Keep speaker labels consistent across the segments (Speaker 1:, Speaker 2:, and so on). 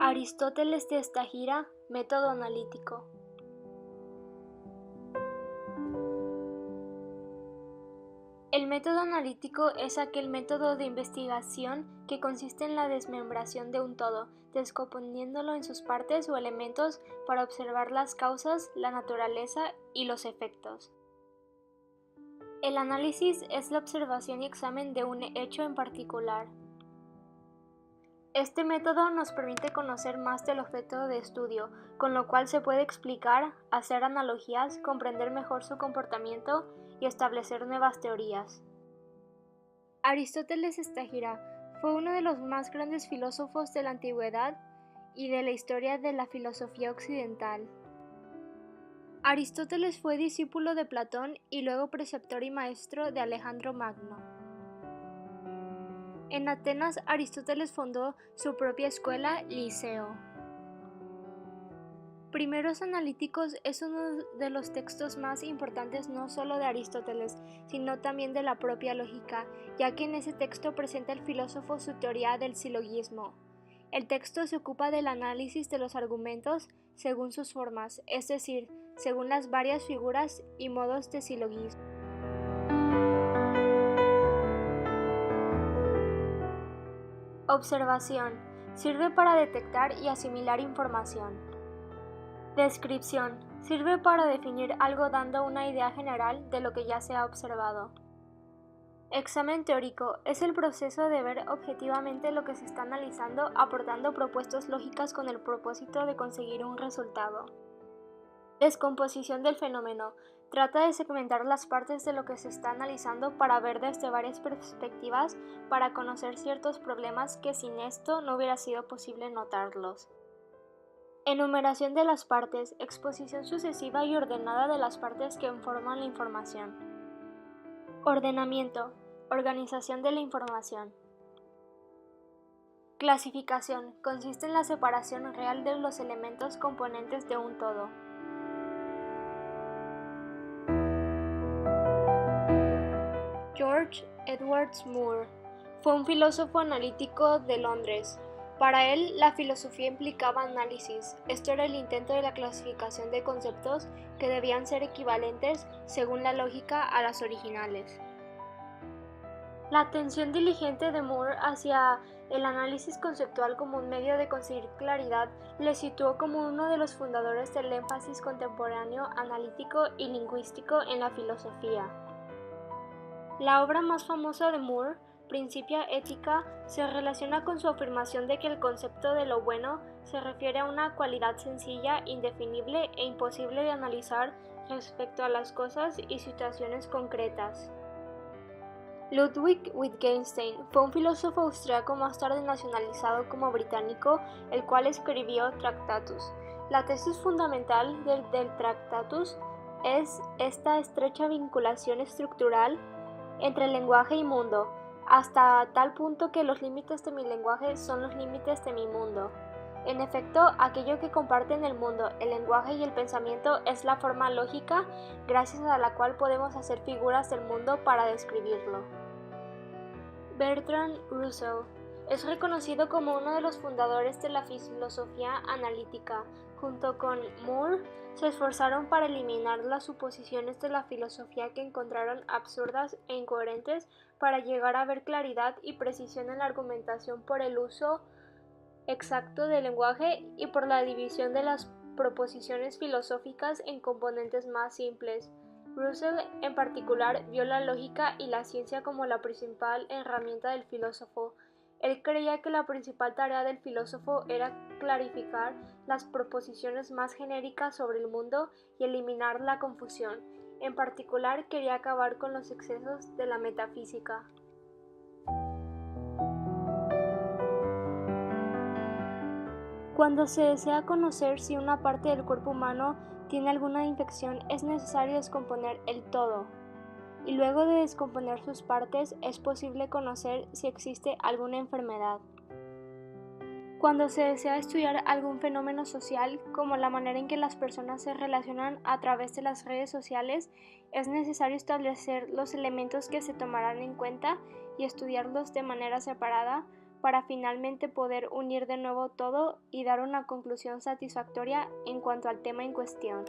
Speaker 1: Aristóteles de Estagira, método analítico. El método analítico es aquel método de investigación que consiste en la desmembración de un todo, descomponiéndolo en sus partes o elementos para observar las causas, la naturaleza y los efectos. El análisis es la observación y examen de un hecho en particular. Este método nos permite conocer más del objeto de estudio, con lo cual se puede explicar, hacer analogías, comprender mejor su comportamiento y establecer nuevas teorías. Aristóteles Estagira fue uno de los más grandes filósofos de la antigüedad y de la historia de la filosofía occidental. Aristóteles fue discípulo de Platón y luego preceptor y maestro de Alejandro Magno. En Atenas, Aristóteles fundó su propia escuela, Liceo. Primeros Analíticos es uno de los textos más importantes no solo de Aristóteles, sino también de la propia lógica, ya que en ese texto presenta el filósofo su teoría del silogismo. El texto se ocupa del análisis de los argumentos según sus formas, es decir, según las varias figuras y modos de silogismo. Observación. Sirve para detectar y asimilar información. Descripción. Sirve para definir algo dando una idea general de lo que ya se ha observado. Examen teórico. Es el proceso de ver objetivamente lo que se está analizando, aportando propuestas lógicas con el propósito de conseguir un resultado. Descomposición del fenómeno. Trata de segmentar las partes de lo que se está analizando para ver desde varias perspectivas, para conocer ciertos problemas que sin esto no hubiera sido posible notarlos. Enumeración de las partes, exposición sucesiva y ordenada de las partes que forman la información. Ordenamiento, organización de la información. Clasificación, consiste en la separación real de los elementos componentes de un todo. George Edward Moore fue un filósofo analítico de Londres. Para él, la filosofía implicaba análisis. Esto era el intento de la clasificación de conceptos que debían ser equivalentes, según la lógica, a las originales. La atención diligente de Moore hacia el análisis conceptual como un medio de conseguir claridad le situó como uno de los fundadores del énfasis contemporáneo analítico y lingüístico en la filosofía. La obra más famosa de Moore, Principia Ética, se relaciona con su afirmación de que el concepto de lo bueno se refiere a una cualidad sencilla, indefinible e imposible de analizar respecto a las cosas y situaciones concretas. Ludwig Wittgenstein fue un filósofo austriaco más tarde nacionalizado como británico, el cual escribió Tractatus. La tesis fundamental del Tractatus es esta estrecha vinculación estructural entre lenguaje y mundo, hasta tal punto que los límites de mi lenguaje son los límites de mi mundo. En efecto, aquello que comparten el mundo, el lenguaje y el pensamiento es la forma lógica gracias a la cual podemos hacer figuras del mundo para describirlo. Bertrand Russell es reconocido como uno de los fundadores de la filosofía analítica. Junto con Moore, se esforzaron para eliminar las suposiciones de la filosofía que encontraron absurdas e incoherentes para llegar a ver claridad y precisión en la argumentación por el uso exacto del lenguaje y por la división de las proposiciones filosóficas en componentes más simples. Russell, en particular, vio la lógica y la ciencia como la principal herramienta del filósofo. Él creía que la principal tarea del filósofo era clarificar las proposiciones más genéricas sobre el mundo y eliminar la confusión. En particular, quería acabar con los excesos de la metafísica. Cuando se desea conocer si una parte del cuerpo humano tiene alguna infección, es necesario descomponer el todo. Y luego de descomponer sus partes es posible conocer si existe alguna enfermedad. Cuando se desea estudiar algún fenómeno social, como la manera en que las personas se relacionan a través de las redes sociales, es necesario establecer los elementos que se tomarán en cuenta y estudiarlos de manera separada para finalmente poder unir de nuevo todo y dar una conclusión satisfactoria en cuanto al tema en cuestión.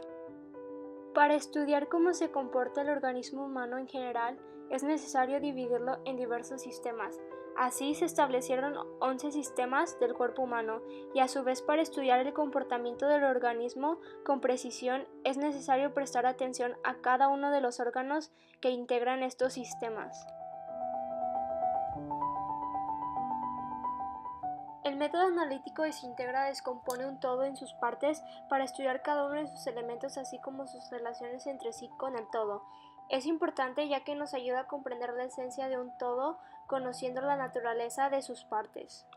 Speaker 1: Para estudiar cómo se comporta el organismo humano en general, es necesario dividirlo en diversos sistemas. Así se establecieron 11 sistemas del cuerpo humano, y a su vez para estudiar el comportamiento del organismo con precisión es necesario prestar atención a cada uno de los órganos que integran estos sistemas. El método analítico desintegra, descompone un todo en sus partes para estudiar cada uno de sus elementos así como sus relaciones entre sí con el todo. Es importante ya que nos ayuda a comprender la esencia de un todo conociendo la naturaleza de sus partes.